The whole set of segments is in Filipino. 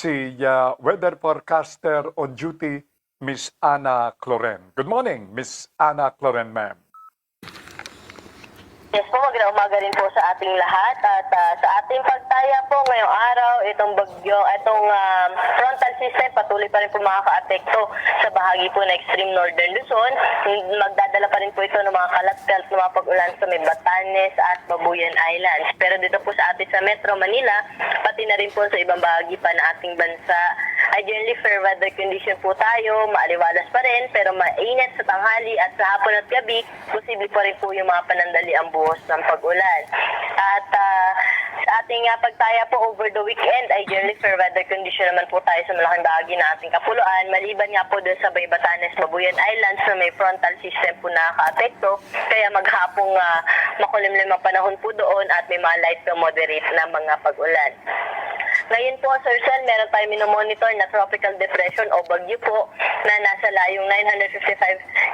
si weather forecaster on duty, Miss Ana Cloren. Good morning, Miss Ana Cloren, ma'am. Yes po, magandang umaga rin po sa ating lahat at sa ating pagtaya po ngayong araw, itong bagyo, itong frontal system patuloy pa rin po makaka-apekto sa bahagi po ng extreme northern Luzon. Magdadala pa rin po ito ng mga kalat-kalat na mga pag-ulan sa may Batanes at Babuyan Islands. Pero dito po sa atin sa Metro Manila, pati na rin po sa ibang bahagi pa ng ating bansa, ay generally fair weather condition po tayo, maaliwalas pa rin, pero mainit sa tanghali at sa hapon at gabi, posible pa rin po yung mga panandaliang buhos ng pag-ulan. At sa ating pagtaya po over the weekend ay generally fair weather condition naman po tayo sa malaking bahagi ng ating kapuluan. Maliban nga po doon sa Bay Batanes, Babuyan Islands na may frontal system po nakaka-apekto. Kaya maghapong makulimlim ang panahon po doon at may mga light to moderate na mga pag-ulan. Ngayon po, Sir Sen, meron tayong minomonitor na tropical depression o bagyo po na nasa layong 955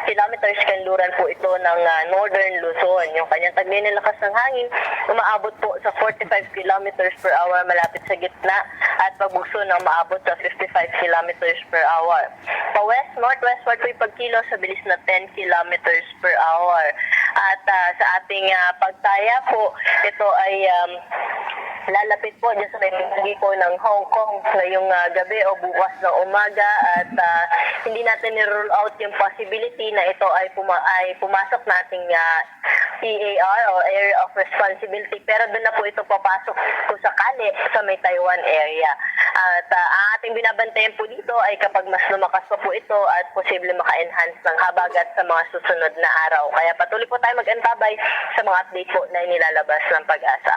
kilometers kanluran po ito ng northern Luzon. Yung kanyang taglay ng lakas ng hangin, umaabot po sa 45 kilometers per hour malapit sa gitna at pagbugso ng maabot sa 55 kilometers per hour. Pa-west, northwestward po yung pagkilo sa bilis na 10 kilometers per hour. At sa ating pagtaya po, ito ay lalapit po dyan sa may pinagi po ng Hong Kong ngayong gabi o bukas ng umaga at hindi natin ni-rule out yung possibility na ito ay pumasok nating EAR o Area of Responsibility, pero doon na po ito papasok kung sakali sa may Taiwan area. At ang ating binabantayan po dito ay kapag mas lumakas pa po ito at posible maka-enhance ng habagat sa mga susunod na araw. Kaya patuloy po tayo mag-antabay sa mga update po na inilalabas ng Pag-asa.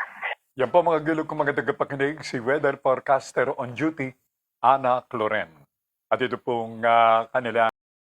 Yan po mga gilog kong mga tagapakinig, si weather forecaster on duty, Ana Cloren. At ito pong kanila